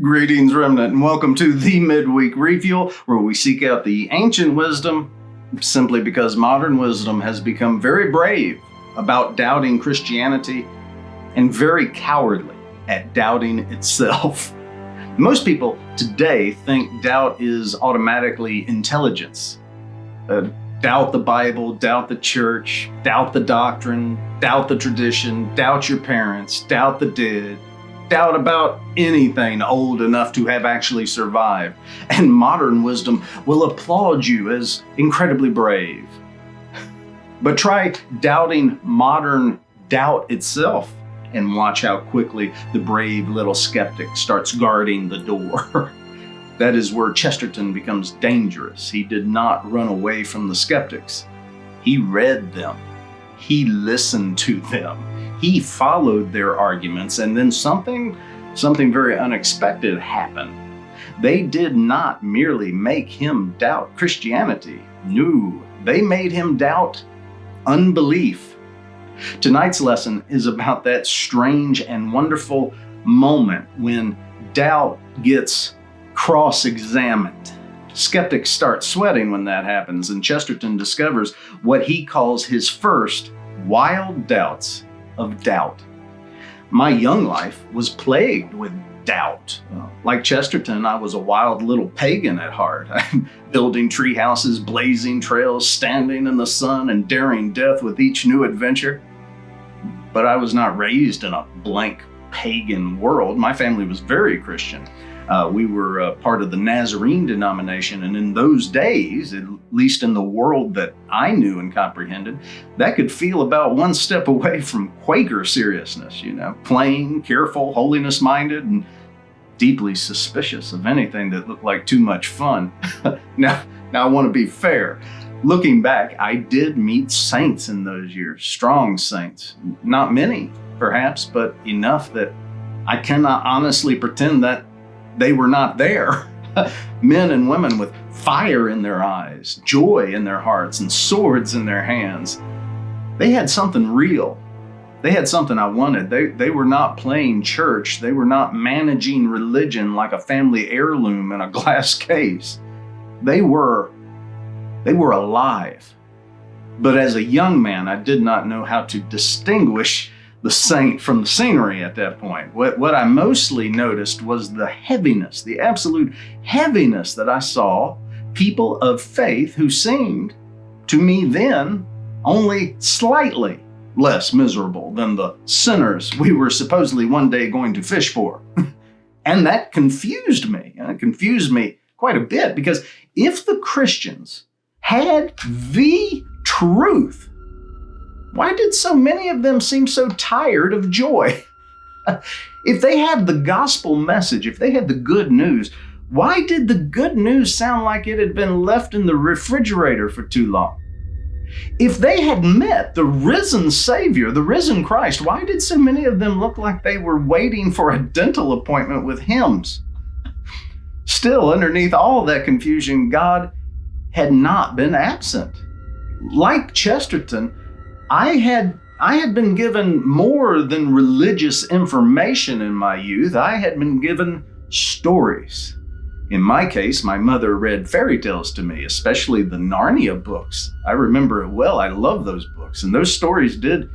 Greetings, Remnant, and welcome to the Midweek Refuel, where we seek out the ancient wisdom simply because modern wisdom has become very brave about doubting Christianity and very cowardly at doubting itself. Most people today think doubt is automatically intelligence. Doubt the Bible, doubt the church, doubt the doctrine, doubt the tradition, doubt your parents, doubt the dead, doubt about anything old enough to have actually survived. And modern wisdom will applaud you as incredibly brave. But try doubting modern doubt itself and watch how quickly the brave little skeptic starts guarding the door. That is where Chesterton becomes dangerous. He did not run away from the skeptics. He read them. He listened to them. He followed their arguments, and then something very unexpected happened. They did not merely make him doubt Christianity. No, they made him doubt unbelief. Tonight's lesson is about that strange and wonderful moment when doubt gets cross-examined. Skeptics start sweating when that happens, and Chesterton discovers what he calls his first wild doubts of doubt. My young life was plagued with doubt. Like Chesterton, I was a wild little pagan at heart. Building tree houses, blazing trails, standing in the sun, and daring death with each new adventure. But I was not raised in a blank pagan world. My family was very Christian. We were part of the Nazarene denomination, and in those days, at least in the world that I knew and comprehended, that could feel about one step away from Quaker seriousness, plain, careful, holiness-minded, and deeply suspicious of anything that looked like too much fun. Now I want to be fair. Looking back, I did meet saints in those years, strong saints. Not many, perhaps, but enough that I cannot honestly pretend that they were not there. Men and women with fire in their eyes, joy in their hearts, and swords in their hands. They had something real. They had something I wanted. They were not playing church. They were not managing religion like a family heirloom in a glass case. They were alive. But as a young man, I did not know how to distinguish the saint from the scenery at that point. What I mostly noticed was the heaviness, the absolute heaviness that I saw people of faith who seemed, to me then, only slightly less miserable than the sinners we were supposedly one day going to fish for. And that confused me. And it confused me quite a bit, because if the Christians had the truth, why did so many of them seem so tired of joy? If they had the gospel message, if they had the good news, why did the good news sound like it had been left in the refrigerator for too long? If they had met the risen Savior, the risen Christ, why did so many of them look like they were waiting for a dental appointment with hymns? Still, underneath all that confusion, God had not been absent. Like Chesterton, I had been given more than religious information in my youth. I had been given stories. In my case, my mother read fairy tales to me, especially the Narnia books. I remember it well. I love those books. And those stories did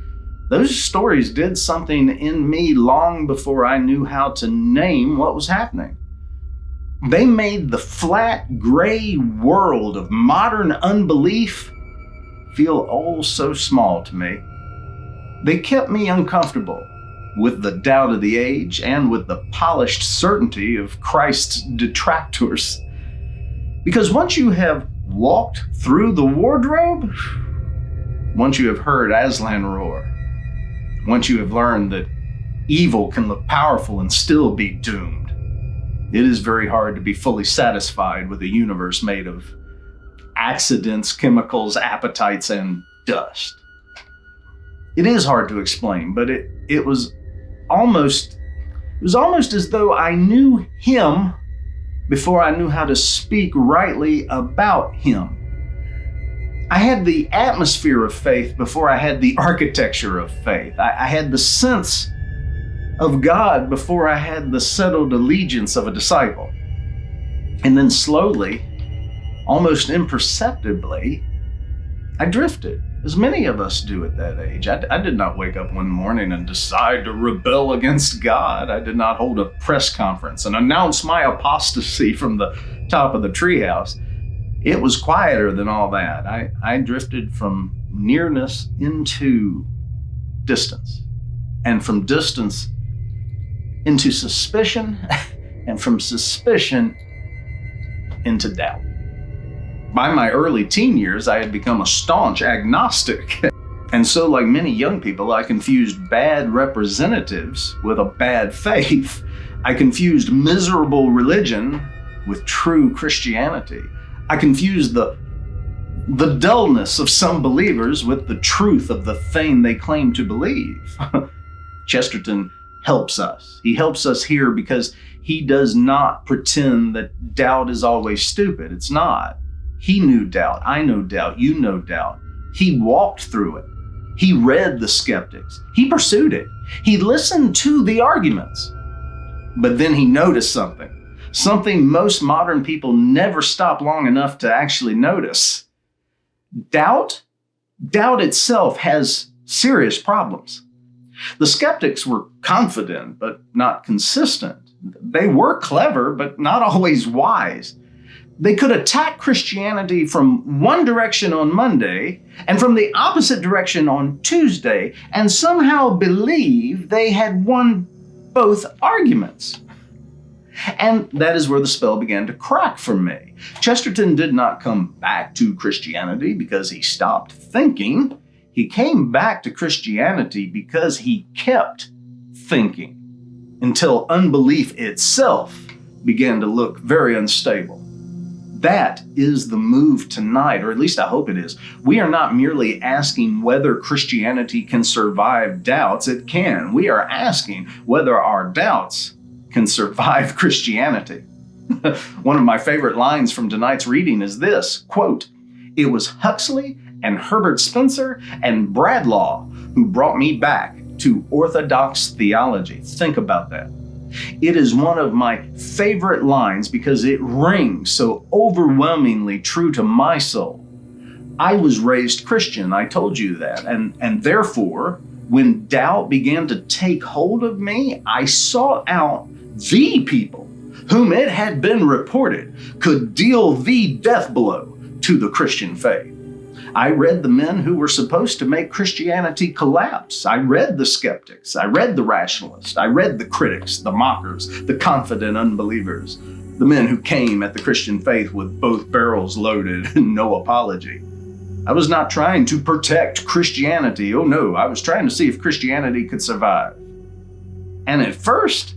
something in me long before I knew how to name what was happening. They made the flat, gray world of modern unbelief feel oh so small to me. They kept me uncomfortable with the doubt of the age and with the polished certainty of Christ's detractors. Because once you have walked through the wardrobe, once you have heard Aslan roar, once you have learned that evil can look powerful and still be doomed, it is very hard to be fully satisfied with a universe made of accidents, chemicals, appetites, and dust. It is hard to explain, but it was almost as though I knew him before I knew how to speak rightly about him. I had the atmosphere of faith before I had the architecture of faith. I had the sense of God before I had the settled allegiance of a disciple. And then slowly, almost imperceptibly, I drifted, as many of us do at that age. I did not wake up one morning and decide to rebel against God. I did not hold a press conference and announce my apostasy from the top of the treehouse. It was quieter than all that. I drifted from nearness into distance, and from distance into suspicion, and from suspicion into doubt. By my early teen years, I had become a staunch agnostic. And so, like many young people, I confused bad representatives with a bad faith. I confused miserable religion with true Christianity. I confused the dullness of some believers with the truth of the thing they claim to believe. Chesterton helps us. He helps us here because he does not pretend that doubt is always stupid. It's not. He knew doubt. I know doubt. You know doubt. He walked through it. He read the skeptics. He pursued it. He listened to the arguments. But then he noticed something most modern people never stop long enough to actually notice. Doubt itself has serious problems. The skeptics were confident, but not consistent. They were clever, but not always wise. They could attack Christianity from one direction on Monday and from the opposite direction on Tuesday, and somehow believe they had won both arguments. And that is where the spell began to crack for me. Chesterton did not come back to Christianity because he stopped thinking. He came back to Christianity because he kept thinking until unbelief itself began to look very unstable. That is the move tonight, or at least I hope it is. We are not merely asking whether Christianity can survive doubts. It can. We are asking whether our doubts can survive Christianity. One of my favorite lines from tonight's reading is this, quote, "It was Huxley and Herbert Spencer and Bradlaugh who brought me back to Orthodox theology." Think about that. It is one of my favorite lines because it rings so overwhelmingly true to my soul. I was raised Christian, I told you that, and therefore, when doubt began to take hold of me, I sought out the people whom it had been reported could deal the death blow to the Christian faith. I read the men who were supposed to make Christianity collapse. I read the skeptics. I read the rationalists. I read the critics, the mockers, the confident unbelievers, the men who came at the Christian faith with both barrels loaded and no apology. I was not trying to protect Christianity. Oh no, I was trying to see if Christianity could survive. And at first,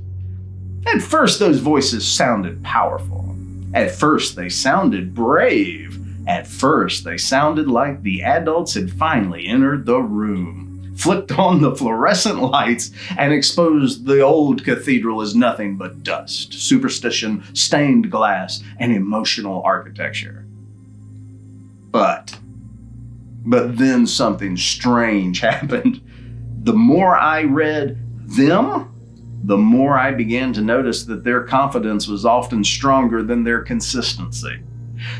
those voices sounded powerful. At first, they sounded brave. At first, they sounded like the adults had finally entered the room, flicked on the fluorescent lights, and exposed the old cathedral as nothing but dust, superstition, stained glass, and emotional architecture. But then something strange happened. The more I read them, the more I began to notice that their confidence was often stronger than their consistency.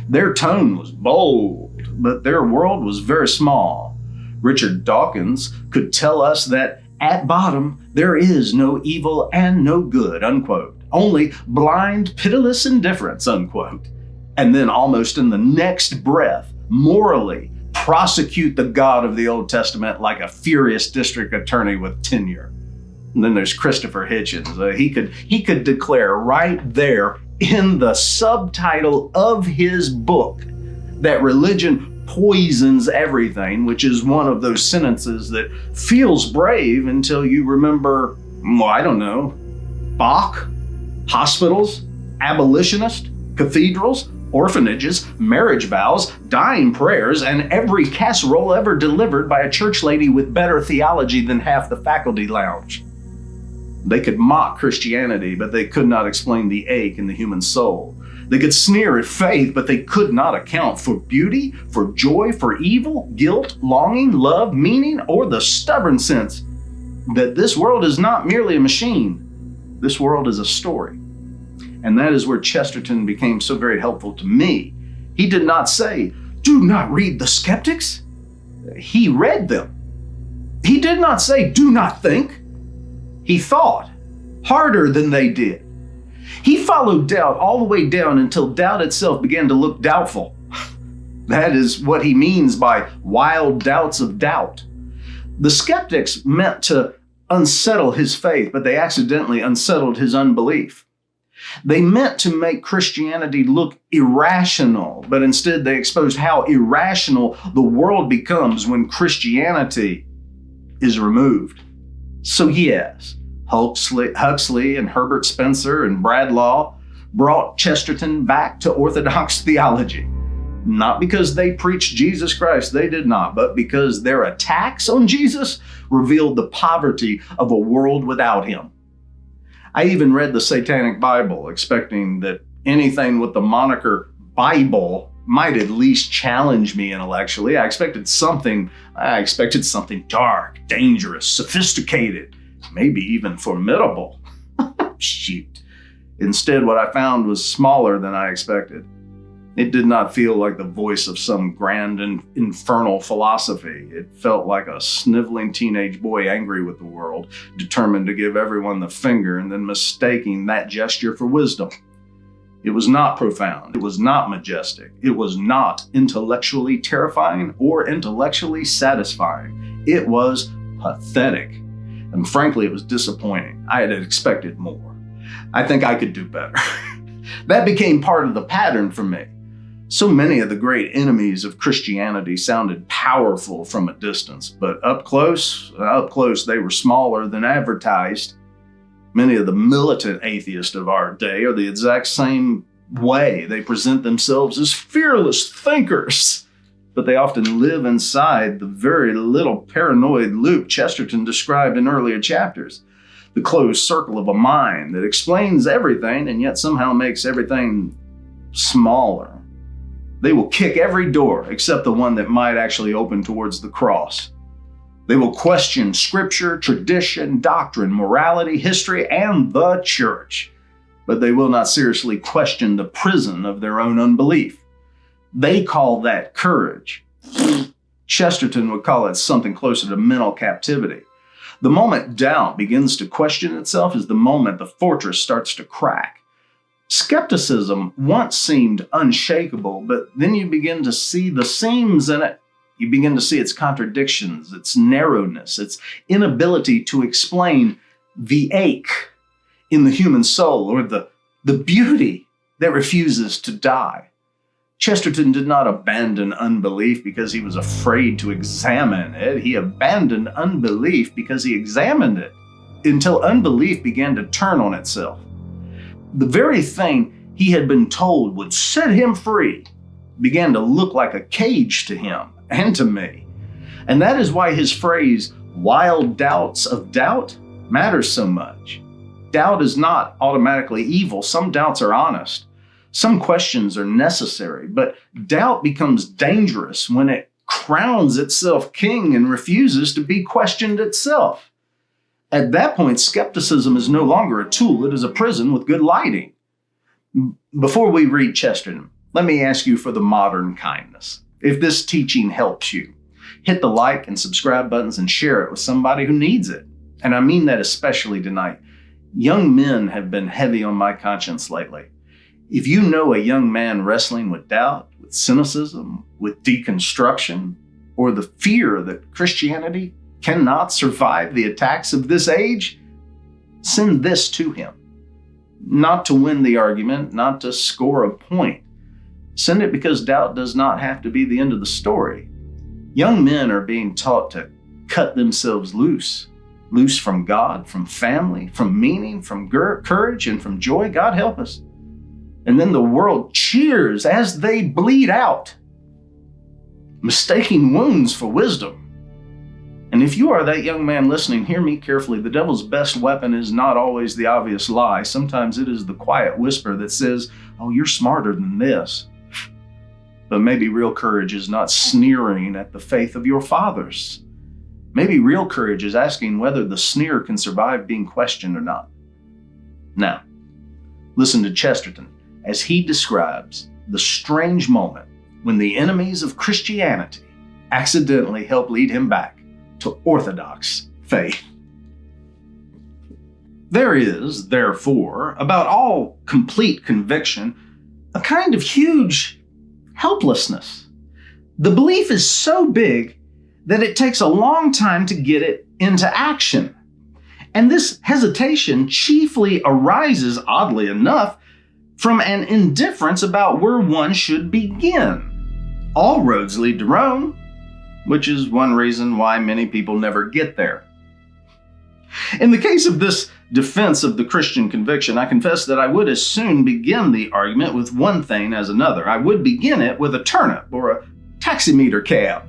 Their tone was bold, but their world was very small. Richard Dawkins could tell us that at bottom there is no evil and no good, unquote. Only blind, pitiless indifference, unquote. And then almost in the next breath, morally prosecute the God of the Old Testament like a furious district attorney with tenure. And then there's Christopher Hitchens. He could declare right there in the subtitle of his book that religion poisons everything, which is one of those sentences that feels brave until you remember, well, I don't know, Bach, hospitals, abolitionists, cathedrals, orphanages, marriage vows, dying prayers, and every casserole ever delivered by a church lady with better theology than half the faculty lounge. They could mock Christianity, but they could not explain the ache in the human soul. They could sneer at faith, but they could not account for beauty, for joy, for evil, guilt, longing, love, meaning, or the stubborn sense that this world is not merely a machine. This world is a story. And that is where Chesterton became so very helpful to me. He did not say, "Do not read the Skeptics." He read them. He did not say, "Do not think." He thought harder than they did. He followed doubt all the way down until doubt itself began to look doubtful. That is what he means by wild doubts of doubt. The Skeptics meant to unsettle his faith, but they accidentally unsettled his unbelief. They meant to make Christianity look irrational, but instead they exposed how irrational the world becomes when Christianity is removed. So yes, Huxley and Herbert Spencer and Bradlaugh brought Chesterton back to Orthodox theology. Not because they preached Jesus Christ, they did not, but because their attacks on Jesus revealed the poverty of a world without him. I even read the Satanic Bible, expecting that anything with the moniker Bible might at least challenge me intellectually. I expected something dark, dangerous, sophisticated, maybe even formidable. Shoot. Instead, what I found was smaller than I expected. It did not feel like the voice of some grand and infernal philosophy. It felt like a sniveling teenage boy angry with the world, determined to give everyone the finger and then mistaking that gesture for wisdom. It was not profound. It was not majestic. It was not intellectually terrifying or intellectually satisfying. It was pathetic. And frankly, it was disappointing. I had expected more. I think I could do better. That became part of the pattern for me. So many of the great enemies of Christianity sounded powerful from a distance, but up close they were smaller than advertised. Many of the militant atheists of our day are the exact same way. They present themselves as fearless thinkers, but they often live inside the very little paranoid loop Chesterton described in earlier chapters. The closed circle of a mind that explains everything and yet somehow makes everything smaller. They will kick every door except the one that might actually open towards the cross. They will question scripture, tradition, doctrine, morality, history, and the church. But they will not seriously question the prison of their own unbelief. They call that courage. Chesterton would call it something closer to mental captivity. The moment doubt begins to question itself is the moment the fortress starts to crack. Skepticism once seemed unshakable, but then you begin to see the seams in it. You begin to see its contradictions, its narrowness, its inability to explain the ache in the human soul or the beauty that refuses to die. Chesterton did not abandon unbelief because he was afraid to examine it. He abandoned unbelief because he examined it until unbelief began to turn on itself. The very thing he had been told would set him free began to look like a cage to him and to me. And that is why his phrase, wild doubts of doubt, matters so much. Doubt is not automatically evil. Some doubts are honest. Some questions are necessary, but doubt becomes dangerous when it crowns itself king and refuses to be questioned itself. At that point, skepticism is no longer a tool. It is a prison with good lighting. Before we read Chesterton, let me ask you for the modern kindness. If this teaching helps you, hit the like and subscribe buttons and share it with somebody who needs it. And I mean that especially tonight. Young men have been heavy on my conscience lately. If you know a young man wrestling with doubt, with cynicism, with deconstruction, or the fear that Christianity cannot survive the attacks of this age, send this to him. Not to win the argument, not to score a point. Send it because doubt does not have to be the end of the story. Young men are being taught to cut themselves loose from God, from family, from meaning, from courage, and from joy. God help us. And then the world cheers as they bleed out, mistaking wounds for wisdom. And if you are that young man listening, hear me carefully. The devil's best weapon is not always the obvious lie. Sometimes it is the quiet whisper that says, "Oh, you're smarter than this." But maybe real courage is not sneering at the faith of your fathers. Maybe real courage is asking whether the sneer can survive being questioned or not. Now, listen to Chesterton as he describes the strange moment when the enemies of Christianity accidentally help lead him back to Orthodox faith. There is, therefore, about all complete conviction, a kind of huge helplessness. The belief is so big that it takes a long time to get it into action. And this hesitation chiefly arises, oddly enough, from an indifference about where one should begin. All roads lead to Rome, which is one reason why many people never get there. In the case of this defense of the Christian conviction, I confess that I would as soon begin the argument with one thing as another. I would begin it with a turnip or a taximeter cab.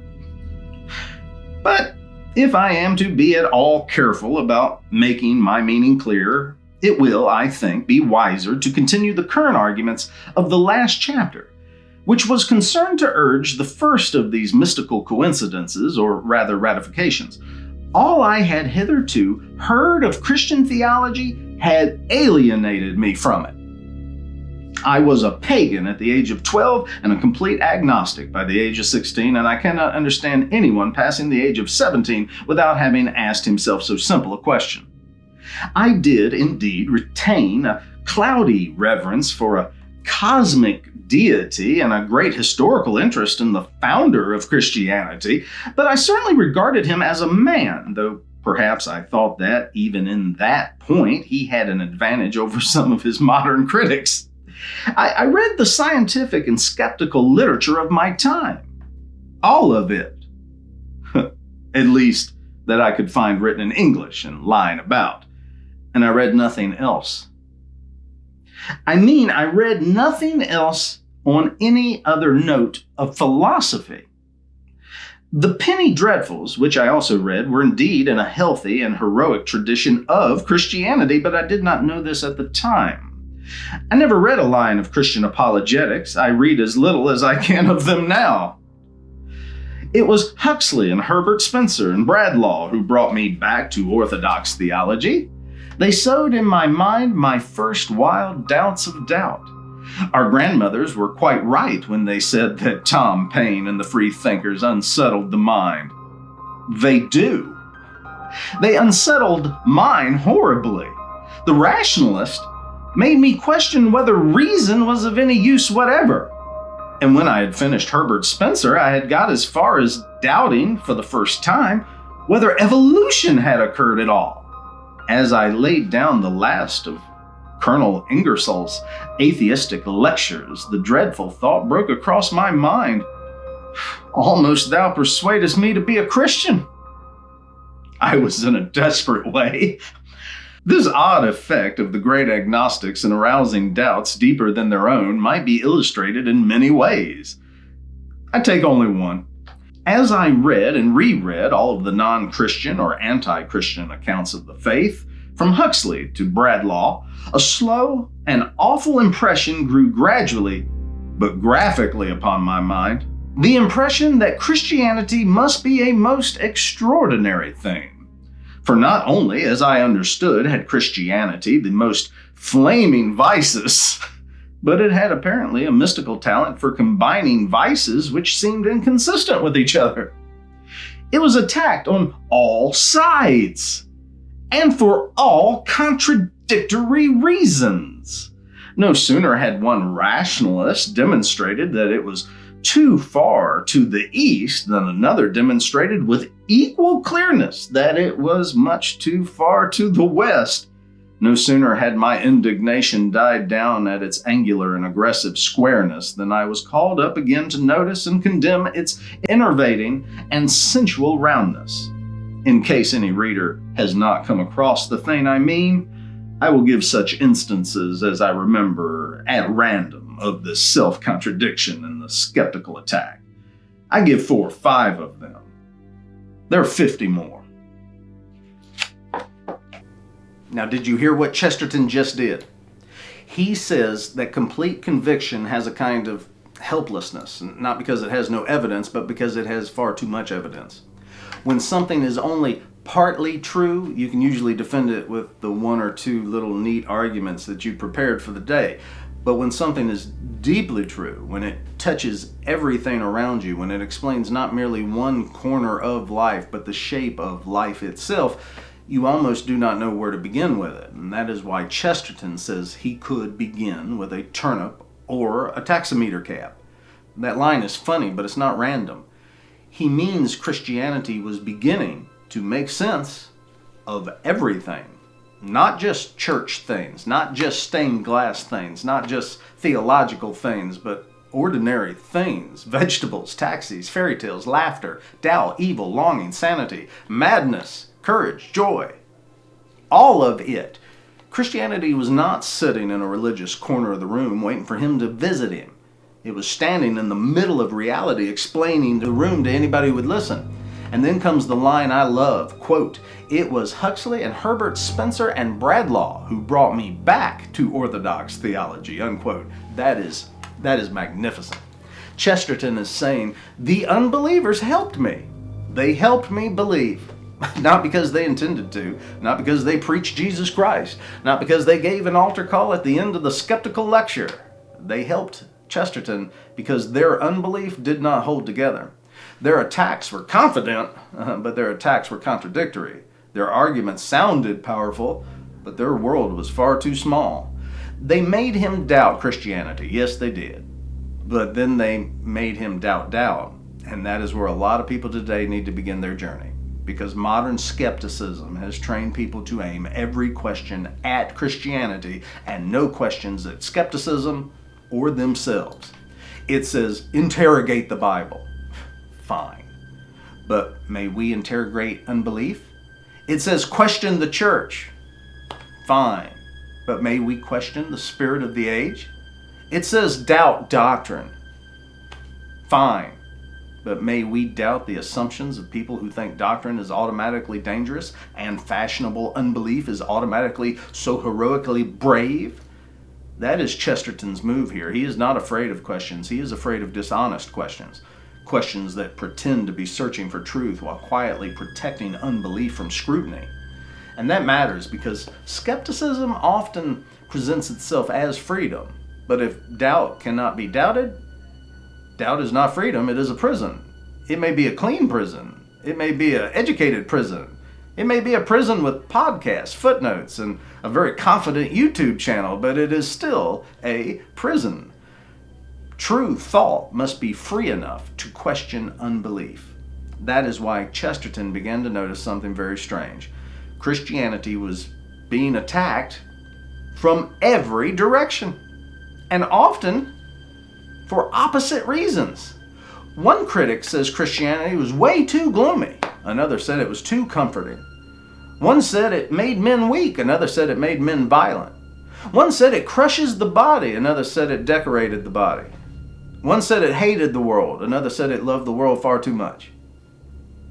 But if I am to be at all careful about making my meaning clear, it will, I think, be wiser to continue the current arguments of the last chapter, which was concerned to urge the first of these mystical coincidences, or rather ratifications. All I had hitherto heard of Christian theology had alienated me from it. I was a pagan at the age of 12 and a complete agnostic by the age of 16, and I cannot understand anyone passing the age of 17 without having asked himself so simple a question. I did indeed retain a cloudy reverence for a cosmic deity and a great historical interest in the founder of Christianity, but I certainly regarded him as a man, though perhaps I thought that even in that point he had an advantage over some of his modern critics. I read the scientific and skeptical literature of my time. All of it. At least that I could find written in English and lying about. And I read nothing else. I read nothing else on any other note of philosophy. The penny dreadfuls, which I also read, were indeed in a healthy and heroic tradition of Christianity, but I did not know this at the time. I never read a line of Christian apologetics. I read as little as I can of them now. It was Huxley and Herbert Spencer and Bradlaugh who brought me back to Orthodox theology. They sowed in my mind my first wild doubts of doubt. Our grandmothers were quite right when they said that Tom Paine and the free thinkers unsettled the mind. They do. They unsettled mine horribly. The rationalist made me question whether reason was of any use whatever. And when I had finished Herbert Spencer, I had got as far as doubting, for the first time, whether evolution had occurred at all. As I laid down the last of Colonel Ingersoll's atheistic lectures, the dreadful thought broke across my mind, "Almost thou persuadest me to be a Christian." I was in a desperate way. This odd effect of the great agnostics in arousing doubts deeper than their own might be illustrated in many ways. I take only one. As I read and reread all of the non-Christian or anti-Christian accounts of the faith, from Huxley to Bradlaugh, a slow and awful impression grew gradually, but graphically upon my mind. The impression that Christianity must be a most extraordinary thing. For not only, as I understood, had Christianity the most flaming vices, but it had apparently a mystical talent for combining vices which seemed inconsistent with each other. It was attacked on all sides, and for all contradictory reasons. No sooner had one rationalist demonstrated that it was too far to the east than another demonstrated with equal clearness that it was much too far to the west. No sooner had my indignation died down at its angular and aggressive squareness than I was called up again to notice and condemn its enervating and sensual roundness. In case any reader has not come across the thing I mean, I will give such instances as I remember at random of this self-contradiction and the skeptical attack. I give 4 or 5 of them. There are 50 more. Now, did you hear what Chesterton just did? He says that complete conviction has a kind of helplessness, not because it has no evidence, but because it has far too much evidence. When something is only partly true, you can usually defend it with the one or two little neat arguments that you prepared for the day. But when something is deeply true, when it touches everything around you, when it explains not merely one corner of life, but the shape of life itself, you almost do not know where to begin with it. And that is why Chesterton says he could begin with a turnip or a taximeter cap. That line is funny, but it's not random. He means Christianity was beginning to make sense of everything. Not just church things, not just stained glass things, not just theological things, but ordinary things, vegetables, taxis, fairy tales, laughter, doubt, evil, longing, sanity, madness, courage, joy. All of it. Christianity was not sitting in a religious corner of the room waiting for him to visit him. It was standing in the middle of reality, explaining the room to anybody who would listen. And then comes the line I love, quote, "It was Huxley and Herbert Spencer and Bradlaugh who brought me back to Orthodox theology," unquote. That is magnificent. Chesterton is saying, the unbelievers helped me. They helped me believe. Not because they intended to, not because they preached Jesus Christ, not because they gave an altar call at the end of the skeptical lecture. They helped Chesterton because their unbelief did not hold together. Their attacks were confident, but their attacks were contradictory. Their arguments sounded powerful, but their world was far too small. They made him doubt Christianity. Yes, they did. But then they made him doubt. And that is where a lot of people today need to begin their journey. Because modern skepticism has trained people to aim every question at Christianity and no questions at skepticism or themselves. It says, interrogate the Bible. Fine. But may we interrogate unbelief? It says, question the church. Fine. But may we question the spirit of the age? It says, doubt doctrine. Fine. But may we doubt the assumptions of people who think doctrine is automatically dangerous and fashionable unbelief is automatically so heroically brave? That is Chesterton's move here. He is not afraid of questions. He is afraid of dishonest questions. Questions that pretend to be searching for truth while quietly protecting unbelief from scrutiny. And that matters because skepticism often presents itself as freedom. But if doubt cannot be doubted, doubt is not freedom, it is a prison. It may be a clean prison. It may be an educated prison. It may be a prison with podcasts, footnotes, and a very confident YouTube channel, but it is still a prison. True thought must be free enough to question unbelief. That is why Chesterton began to notice something very strange. Christianity was being attacked from every direction, and often for opposite reasons. One critic says Christianity was way too gloomy. Another said it was too comforting. One said it made men weak. Another said it made men violent. One said it crushes the body. Another said it decorated the body. One said it hated the world. Another said it loved the world far too much.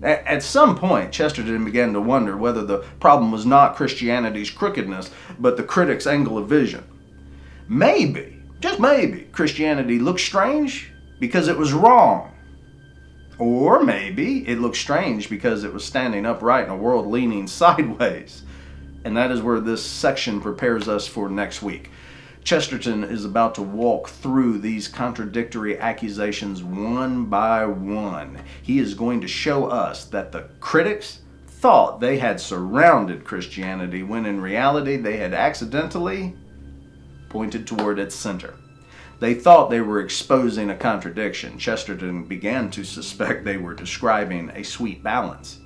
At some point, Chesterton began to wonder whether the problem was not Christianity's crookedness, but the critic's angle of vision. Maybe, just maybe, Christianity looked strange because it was wrong. Or maybe it looked strange because it was standing upright in a world leaning sideways. And that is where this section prepares us for next week. Chesterton is about to walk through these contradictory accusations one by one. He is going to show us that the critics thought they had surrounded Christianity when in reality they had accidentally pointed toward its center. They thought they were exposing a contradiction. Chesterton began to suspect they were describing a sweet balance.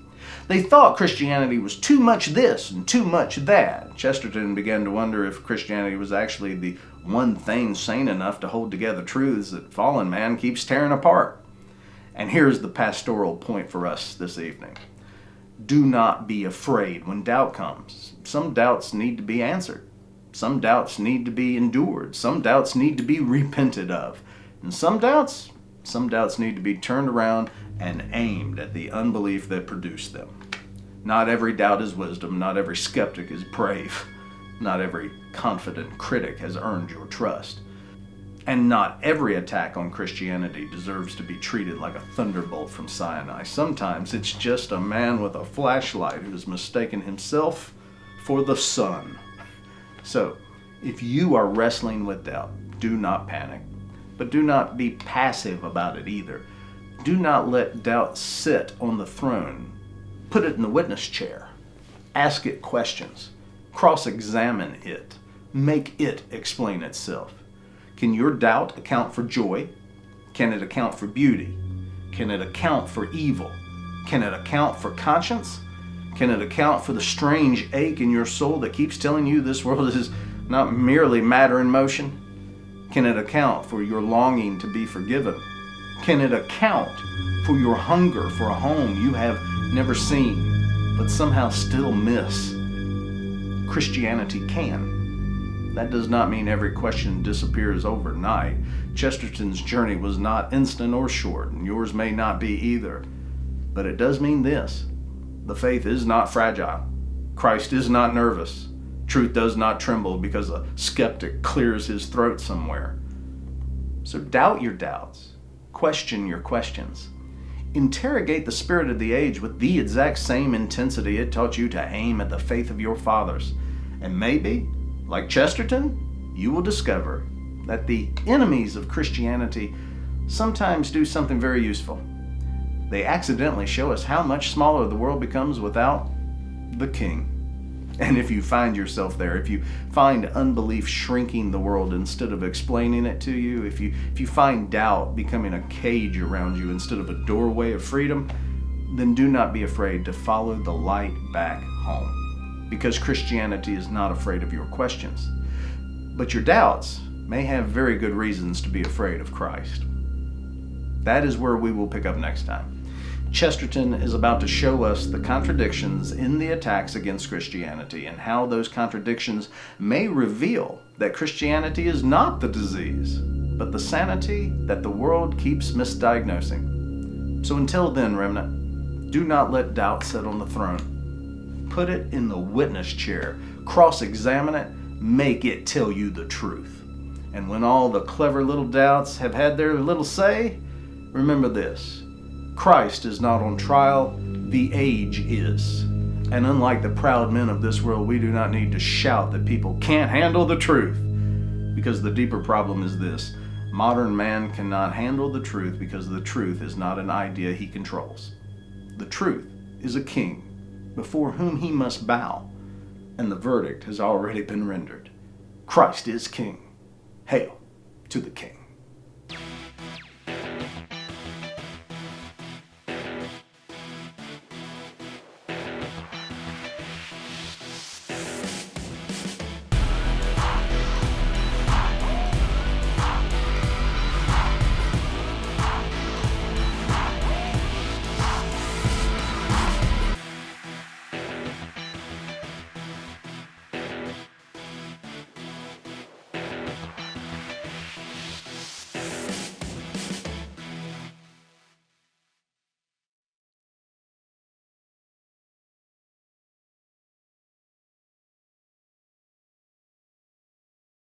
They thought Christianity was too much this and too much that. Chesterton began to wonder if Christianity was actually the one thing sane enough to hold together truths that fallen man keeps tearing apart. And here's the pastoral point for us this evening. Do not be afraid when doubt comes. Some doubts need to be answered. Some doubts need to be endured. Some doubts need to be repented of. And some doubts need to be turned around and aimed at the unbelief that produced them. Not every doubt is wisdom. Not every skeptic is brave. Not every confident critic has earned your trust. And not every attack on Christianity deserves to be treated like a thunderbolt from Sinai. Sometimes it's just a man with a flashlight who has mistaken himself for the sun. So, if you are wrestling with doubt, do not panic, but do not be passive about it either. Do not let doubt sit on the throne. Put it in the witness chair. Ask it questions. Cross-examine it. Make it explain itself. Can your doubt account for joy? Can it account for beauty? Can it account for evil? Can it account for conscience? Can it account for the strange ache in your soul that keeps telling you this world is not merely matter in motion? Can it account for your longing to be forgiven? Can it account for your hunger for a home you have never seen, but somehow still miss? Christianity can. That does not mean every question disappears overnight. Chesterton's journey was not instant or short, and yours may not be either. But it does mean this: the faith is not fragile. Christ is not nervous. Truth does not tremble because a skeptic clears his throat somewhere. So doubt your doubts. Question your questions. Interrogate the spirit of the age with the exact same intensity it taught you to aim at the faith of your fathers. And maybe, like Chesterton, you will discover that the enemies of Christianity sometimes do something very useful. They accidentally show us how much smaller the world becomes without the King. And if you find yourself there, if you find unbelief shrinking the world instead of explaining it to you, if you find doubt becoming a cage around you instead of a doorway of freedom, then do not be afraid to follow the light back home. Because Christianity is not afraid of your questions. But your doubts may have very good reasons to be afraid of Christ. That is where we will pick up next time. Chesterton is about to show us the contradictions in the attacks against Christianity and how those contradictions may reveal that Christianity is not the disease, but the sanity that the world keeps misdiagnosing. So until then, remnant, do not let doubt sit on the throne. Put it in the witness chair, cross-examine it, make it tell you the truth. And when all the clever little doubts have had their little say, remember this: Christ is not on trial, the age is. And unlike the proud men of this world, we do not need to shout that people can't handle the truth. Because the deeper problem is this: modern man cannot handle the truth because the truth is not an idea he controls. The truth is a king before whom he must bow, and the verdict has already been rendered. Christ is king. Hail to the King.